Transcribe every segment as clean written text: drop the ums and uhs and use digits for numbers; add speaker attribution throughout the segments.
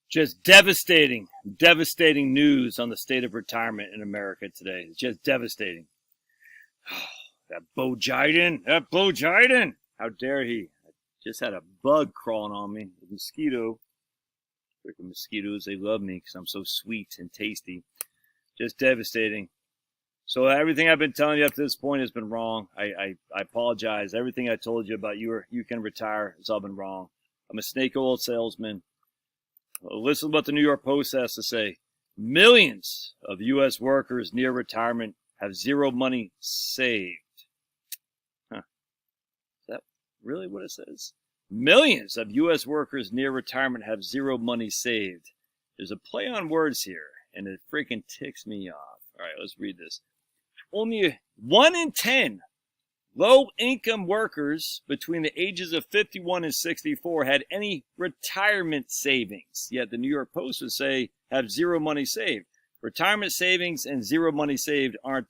Speaker 1: Just devastating, devastating news on the state of retirement in America today. It's just devastating. That Bo Jiden, how dare he? I just had a bug crawling on me, a mosquito. Freaking mosquitoes, they love me because I'm so sweet and tasty. Just devastating. So everything I've been telling you up to this point has been wrong. I apologize. Everything I told you about you can retire has all been wrong. I'm a snake oil salesman. Listen to what the New York Post has to say. Millions of U.S. workers near retirement have zero money saved. Huh. Is that really what it says? Millions of U.S. workers near retirement have zero money saved. There's a play on words here, and it freaking ticks me off. All right, let's read this. Only 1 in 10 low-income workers between the ages of 51 and 64 had any retirement savings. Yet the New York Post would say have zero money saved. Retirement savings and zero money saved aren't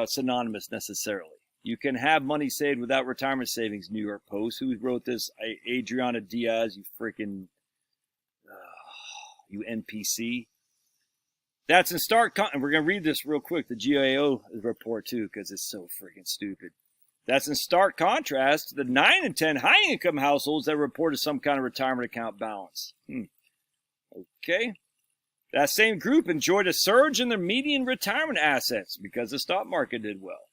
Speaker 1: synonymous necessarily. You can have money saved without retirement savings, New York Post. Who wrote this? Adriana Diaz, you freaking, you NPC. That's in stark contrast. We're going to read this real quick, the GAO report too, because it's so freaking stupid. That's in stark contrast to the 9 in 10 high-income households that reported some kind of retirement account balance. Okay. That same group enjoyed a surge in their median retirement assets because the stock market did well.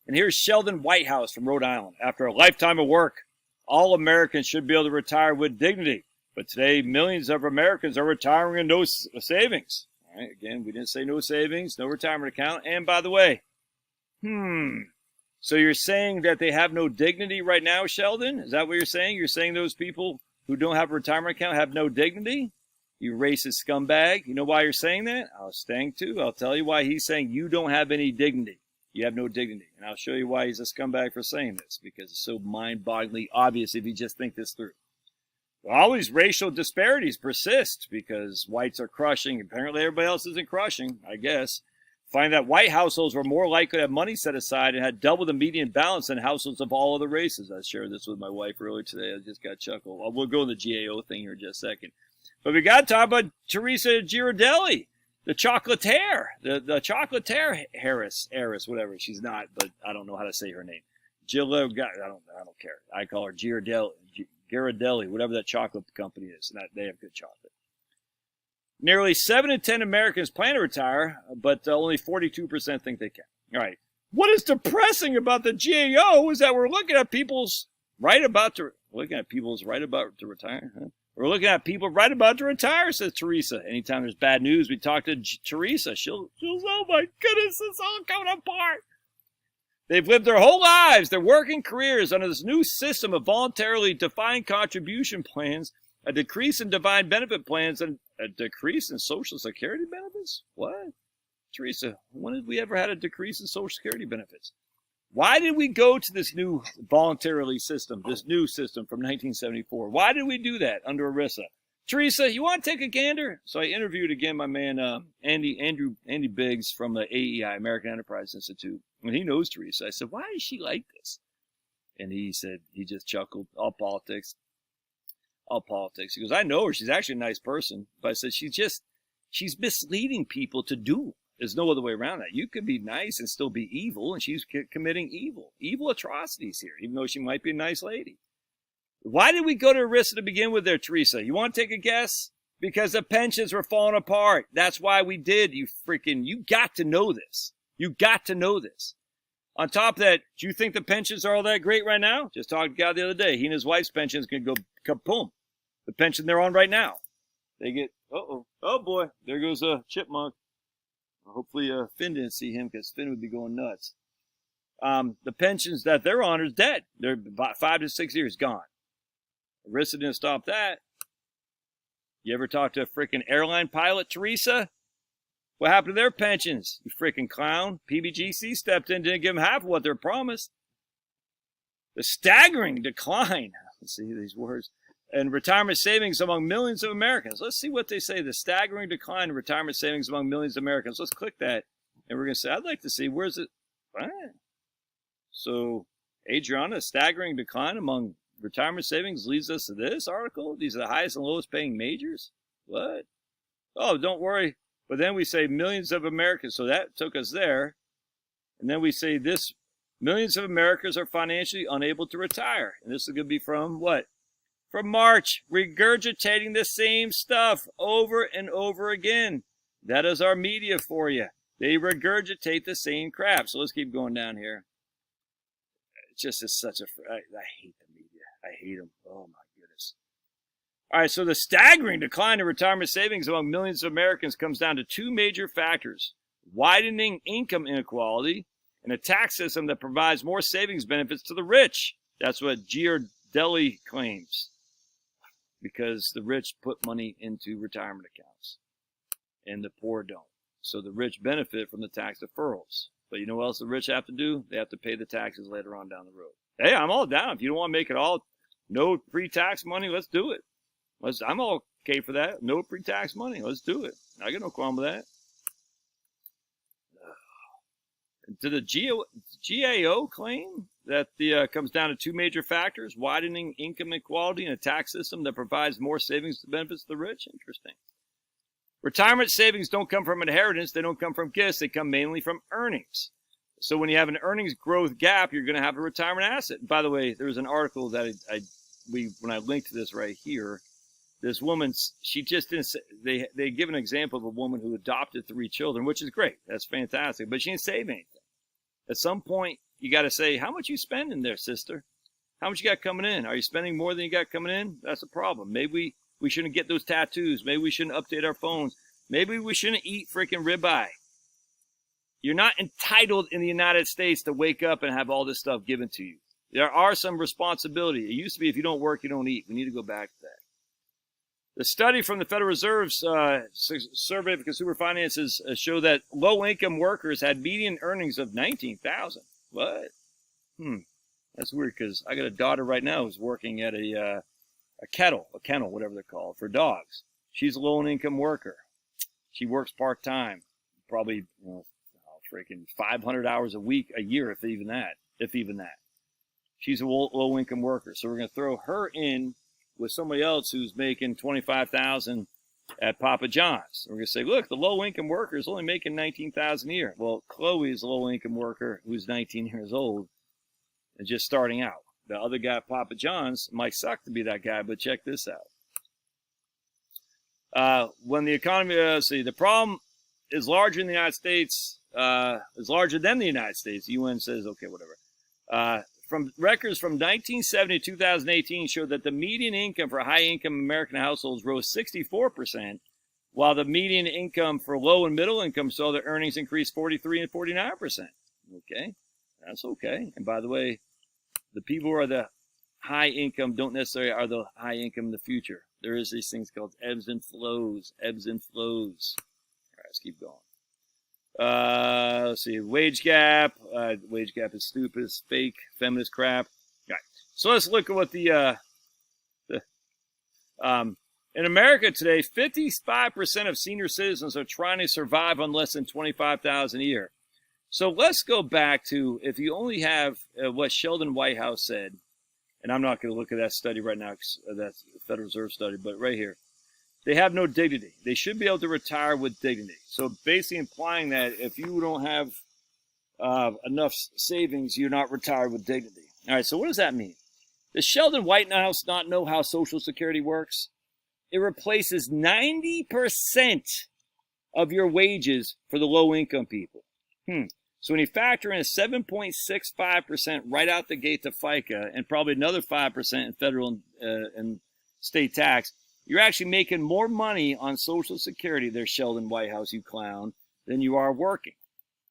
Speaker 1: And here's Sheldon Whitehouse from Rhode Island. After a lifetime of work, all Americans should be able to retire with dignity. But today, millions of Americans are retiring in no savings. All right, again, we didn't say no savings, no retirement account. And by the way, so you're saying that they have no dignity right now, Sheldon? Is that what you're saying? You're saying those people who don't have a retirement account have no dignity? You racist scumbag. You know why you're saying that? I'll stang too. I'll tell you why he's saying you don't have any dignity. You have no dignity. And I'll show you why he's a scumbag for saying this, because it's so mind-bogglingly obvious if you just think this through. Well, all these racial disparities persist because whites are crushing. Apparently everybody else isn't crushing, I guess. Find that white households were more likely to have money set aside and had double the median balance than households of all other races. I shared this with my wife earlier today. I just got chuckled. We'll go in the GAO thing here in just a second. But we got to talk about Teresa Girardelli, the chocolatier, the chocolatier heiress, whatever. She's not, but I don't know how to say her name. I don't care. I call her Girardelli, whatever that chocolate company is. And they have good chocolate. Nearly 7 in 10 Americans plan to retire, but only 42% think they can. All right. What is depressing about the GAO is that we're looking at people's right about to retire. Huh? We're looking at people right about to retire, says Teresa. Anytime there's bad news, we talk to Teresa. She'll, oh my goodness, it's all coming apart. They've lived their whole lives, their working careers, under this new system of voluntarily defined contribution plans, a decrease in defined benefit plans, and a decrease in Social Security benefits? What? Teresa, when did we ever had a decrease in Social Security benefits? Why did we go to this new voluntarily system, this new system from 1974? Why did we do that under ERISA? Teresa, you want to take a gander? So I interviewed again my man Andy Biggs from the AEI, American Enterprise Institute. And he knows Teresa. I said, why is she like this? And he said, he just chuckled, all politics. He goes, I know her. She's actually a nice person. But I said, she's misleading people to do. There's no other way around that. You could be nice and still be evil, and she's committing evil atrocities here, even though she might be a nice lady. Why did we go to ERISA to begin with there, Teresa? You want to take a guess? Because the pensions were falling apart. That's why we did. You got to know this. You got to know this. On top of that, do you think the pensions are all that great right now? Just talked to a guy the other day. He and his wife's pensions can go kaboom. The pension they're on right now. They get, oh boy, there goes a chipmunk. Hopefully Finn didn't see him because Finn would be going nuts. The pensions that they're on is dead. They're about 5 to 6 years gone. ERISA didn't stop that. You ever talk to a freaking airline pilot, Teresa? What happened to their pensions? You freaking clown. PBGC stepped in, didn't give them half of what they're promised. The staggering decline. Let's see these words. And retirement savings among millions of Americans. Let's see what they say. The staggering decline in retirement savings among millions of Americans. Let's click that. And we're going to say, I'd like to see, where's it? So, Adriana, staggering decline among retirement savings leads us to this article. These are the highest and lowest paying majors. What? Oh, don't worry. But then we say millions of Americans. So that took us there. And then we say this, millions of Americans are financially unable to retire. And this is going to be from what? From March, regurgitating the same stuff over and over again. That is our media for you. They regurgitate the same crap. So let's keep going down here. It just is such a... I hate the media. I hate them. Oh, my goodness. All right, so the staggering decline in retirement savings among millions of Americans comes down to two major factors: widening income inequality and a tax system that provides more savings benefits to the rich. That's what Giardelli claims. Because the rich put money into retirement accounts and the poor don't. So the rich benefit from the tax deferrals. But you know what else the rich have to do? They have to pay the taxes later on down the road. Hey, I'm all down. If you don't want to make it all no pre-tax money, let's do it. I'm all okay for that. No pre-tax money. Let's do it. I got no problem with that. To the GAO claim that comes down to two major factors: widening income inequality and a tax system that provides more savings to benefits the rich. Interesting. Retirement savings don't come from inheritance. They don't come from gifts. They come mainly from earnings. So when you have an earnings growth gap, you're going to have a retirement asset. And by the way, there was an article that when I linked to this right here, this woman, she just didn't say, they give an example of a woman who adopted 3 children, which is great. That's fantastic. But she didn't save anything. At some point, you got to say, how much you spending there, sister? How much you got coming in? Are you spending more than you got coming in? That's a problem. Maybe we shouldn't get those tattoos. Maybe we shouldn't update our phones. Maybe we shouldn't eat freaking ribeye. You're not entitled in the United States to wake up and have all this stuff given to you. There are some responsibility. It used to be if you don't work, you don't eat. We need to go back to that. The study from the Federal Reserve's Survey of Consumer Finances show that low-income workers had median earnings of $19,000. What? That's weird because I got a daughter right now who's working at a kennel, whatever they're called, for dogs. She's a low-income worker. She works part-time, probably freaking 500 hours a year, if even that. She's a low-income worker, so we're going to throw her in with somebody else who's making $25,000 at Papa John's. We're going to say, look, the low-income worker is only making $19,000 a year. Well, Chloe is a low-income worker who's 19 years old and just starting out. The other guy at Papa John's might suck to be that guy, but check this out. When the economy, the problem is larger in the United States, is larger than the United States. The UN says, okay, whatever. From records from 1970 to 2018 showed that the median income for high-income American households rose 64%, while the median income for low and middle-income saw their earnings increase 43% and 49%. Okay, that's okay. And by the way, the people who are the high-income don't necessarily are the high-income in the future. There is these things called ebbs and flows. All right, let's keep going. Let's see, wage gap. Wage gap is stupid, it's fake, feminist crap. All right. So let's look at what in America today, 55% of senior citizens are trying to survive on less than $25,000 a year. So let's go back to, if you only have what Sheldon Whitehouse said, and I'm not going to look at that study right now, because that's the Federal Reserve study, but right here. They have no dignity. They should be able to retire with dignity. So basically implying that if you don't have enough savings, you're not retired with dignity. All right, so what does that mean? Does Sheldon Whitehouse not know how Social Security works? It replaces 90% of your wages for the low-income people. So when you factor in a 7.65% right out the gate to FICA and probably another 5% in federal and state tax, you're actually making more money on Social Security there, Sheldon Whitehouse, you clown, than you are working.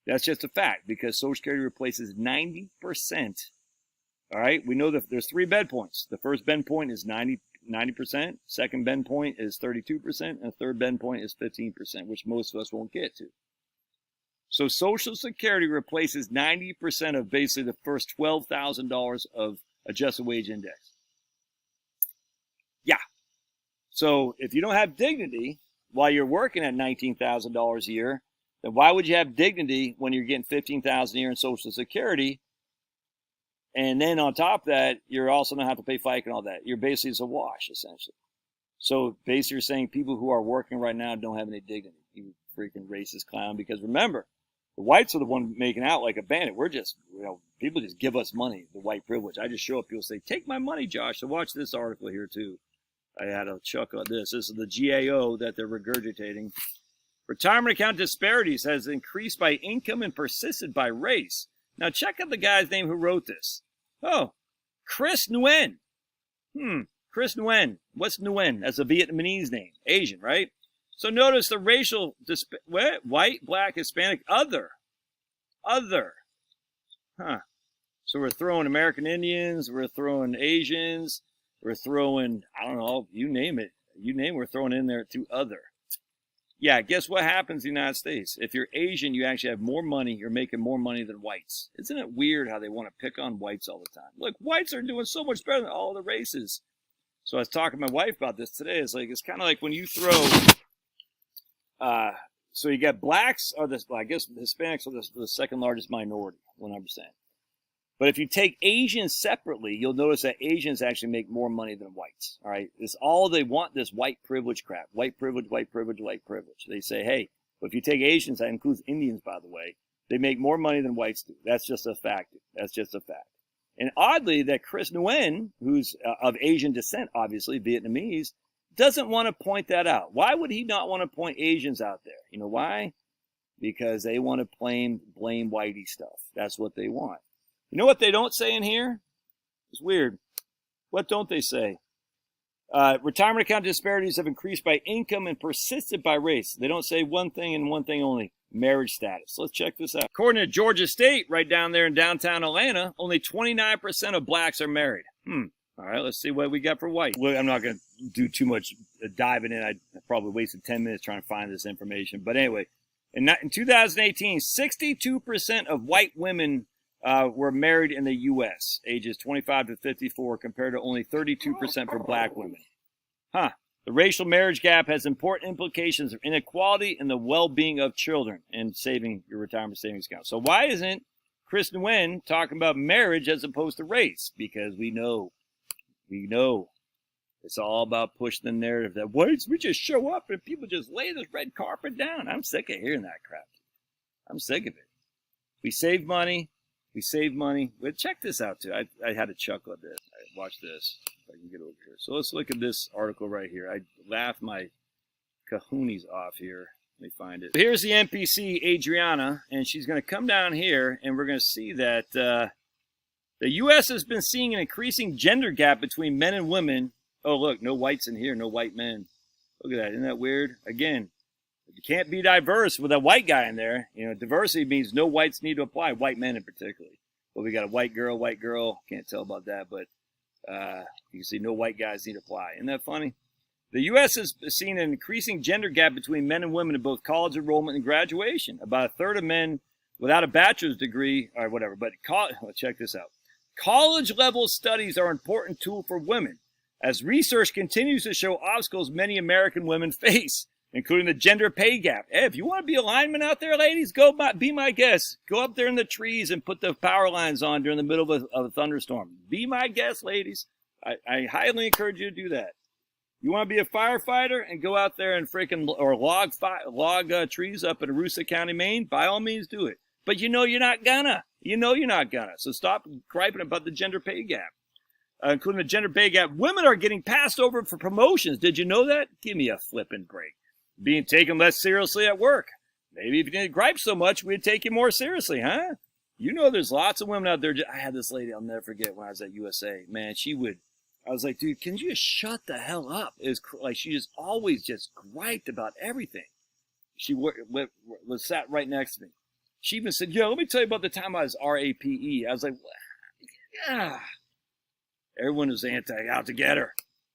Speaker 1: That's just a fact, because Social Security replaces 90%. All right, we know that there's 3 bend points. The first bend point is 90%, second bend point is 32%, and the third bend point is 15%, which most of us won't get to. So Social Security replaces 90% of basically the first $12,000 of adjusted wage index. Yeah. So if you don't have dignity while you're working at $19,000 a year, then why would you have dignity when you're getting $15,000 a year in Social Security And then on top of that, you're also going to have to pay FICA and all that. You're basically it's a wash, essentially. So basically you're saying people who are working right now don't have any dignity. You freaking racist clown. Because remember, the whites are the one making out like a bandit. We're just, people just give us money, the white privilege. I just show up, people say, take my money, Josh. So watch this article here too. I had a chuckle at this. This is the GAO that they're regurgitating. Retirement account disparities has increased by income and persisted by race. Now check out the guy's name who wrote this. Oh, Chris Nguyen. Chris Nguyen. What's Nguyen? That's a Vietnamese name. Asian, right? So notice the racial, white, black, Hispanic, other. Huh. So we're throwing American Indians, we're throwing Asians, we're throwing, I don't know, you name it. We're throwing in there to other. Yeah, guess what happens in the United States? If you're Asian, you actually have more money. You're making more money than whites. Isn't it weird how they want to pick on whites all the time? Look, whites are doing so much better than all the races. So I was talking to my wife about this today. It's kind of like when you throw, so you got blacks are I guess Hispanics are the second largest minority, 100%. But if you take Asians separately, you'll notice that Asians actually make more money than whites. All right, it's all they want, this white privilege crap. White privilege, white privilege, white privilege. They say, hey, but if you take Asians, that includes Indians, by the way, they make more money than whites do. That's just a fact. That's just a fact. And oddly, that Chris Nguyen, who's of Asian descent, obviously Vietnamese, doesn't want to point that out. Why would he not want to point Asians out there? You know why? Because they want to blame whitey stuff. That's what they want. You know what they don't say in here? It's weird. What don't they say? Retirement account disparities have increased by income and persisted by race. They don't say one thing and one thing only, marriage status. Let's check this out. According to Georgia State, right down there in downtown Atlanta, only 29% of blacks are married. All right, let's see what we got for white. Well, I'm not going to do too much diving in. I probably wasted 10 minutes trying to find this information. But anyway, in 2018, 62% of white women were married in the U.S., ages 25 to 54, compared to only 32% for black women. The racial marriage gap has important implications of inequality in the well-being of children and saving your retirement savings account. So why isn't Chris Nguyen talking about marriage as opposed to race? Because we know it's all about pushing the narrative that whites, we just show up and people just lay this red carpet down. I'm sick of hearing that crap. I'm sick of it. We save money. But check this out, too. I had a chuckle at this. Watch this. If I can get over here. So let's look at this article right here. I laughed my kahoonies off here. Let me find it. Here's the NPC, Adriana, and she's going to come down here, and we're going to see that the U.S. has been seeing an increasing gender gap between men and women. Oh, look, no whites in here, no white men. Look at that. Isn't that weird? Again, you can't be diverse with a white guy in there. You know, diversity means no whites need to apply, white men in particular. Well, we got a white girl. Can't tell about that, but you can see no white guys need to apply. Isn't that funny? The U.S. has seen an increasing gender gap between men and women in both college enrollment and graduation. About a third of men without a bachelor's degree, or whatever, but check this out. College-level studies are an important tool for women, as research continues to show obstacles many American women face, including the gender pay gap. Hey, if you want to be a lineman out there, ladies, be my guest. Go up there in the trees and put the power lines on during the middle of a thunderstorm. Be my guest, ladies. I highly encourage you to do that. You want to be a firefighter and go out there and log trees up in Aroostook County, Maine? By all means, do it. But you're not gonna. So stop griping about the gender pay gap. Including the gender pay gap, women are getting passed over for promotions. Did you know that? Give me a flipping break. Being taken less seriously at work. Maybe if you didn't gripe so much, we'd take you more seriously, huh? You know there's lots of women out there. I had this lady I'll never forget when I was at USA. Man, I was like, dude, can you just shut the hell up? It was like she just always just griped about everything. She was sat right next to me. She even said, yo, let me tell you about the time I was RAPE. I was like, yeah. Everyone was out to get her.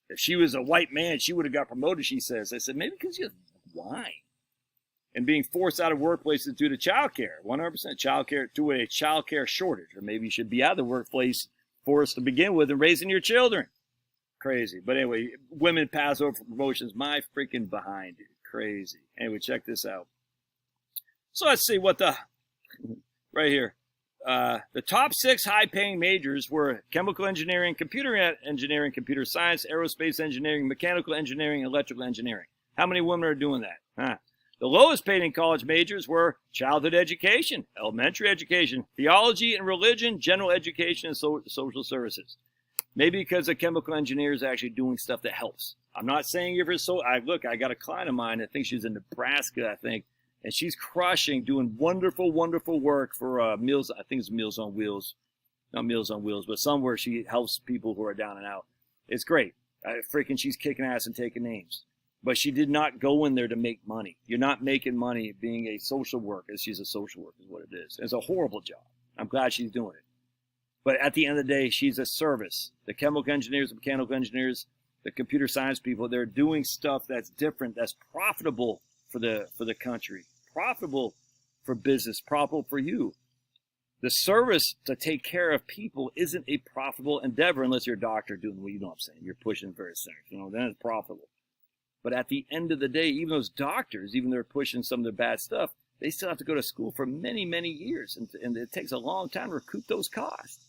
Speaker 1: If she was a white man, she would have got promoted, she says. I said, maybe because you're white. And being forced out of workplaces due to child care. 100% child care, due to a child care shortage. Or maybe you should be out of the workplace forced to begin with and raising your children. Crazy. But anyway, women pass over for promotions. My freaking behind, dude. Crazy. Anyway, check this out. So let's see what right here. the top 6 high-paying majors were chemical engineering, computer engineering, computer science, aerospace engineering, mechanical engineering, electrical engineering. How many women are doing that? Huh? The lowest paid in college majors were childhood education, elementary education, theology and religion, general education, and social services. Maybe because a chemical engineer is actually doing stuff that helps. I'm not saying if it's so. Look, I got a client of mine. I think she's in Nebraska, I think. And she's crushing, doing wonderful, wonderful work for Meals. I think it's Meals on Wheels. Not Meals on Wheels, but somewhere she helps people who are down and out. It's great. She's kicking ass and taking names. But she did not go in there to make money. You're not making money being a social worker. She's a social worker is what it is. It's a horrible job. I'm glad she's doing it. But at the end of the day, she's a service. The chemical engineers, the mechanical engineers, the computer science people, they're doing stuff that's different, that's profitable for the country. Profitable for business, profitable for you. The service to take care of people isn't a profitable endeavor unless you're a doctor doing what you know what I'm saying. You're pushing various things, then it's profitable. But at the end of the day, even those doctors, even though they're pushing some of their bad stuff, they still have to go to school for many, many years. And it takes a long time to recoup those costs.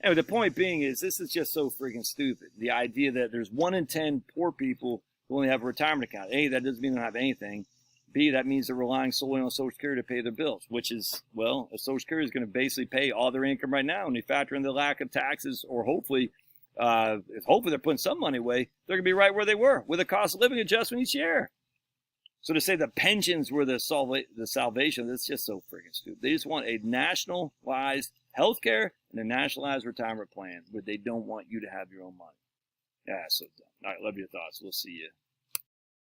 Speaker 1: Anyway, the point being is this is just so freaking stupid. The idea that there's 1 in 10 poor people who only have a retirement account. A, that doesn't mean they don't have anything. B, that means they're relying solely on Social Security to pay their bills, which is, well, Social Security is going to basically pay all their income right now. And they factor in the lack of taxes, or hopefully they're putting some money away, they're going to be right where they were with a cost of living adjustment each year. So to say the pensions were the salvation, that's just so freaking stupid. They just want a nationalized health care and a nationalized retirement plan where they don't want you to have your own money. Yeah, so dumb. All right, love your thoughts. We'll see you.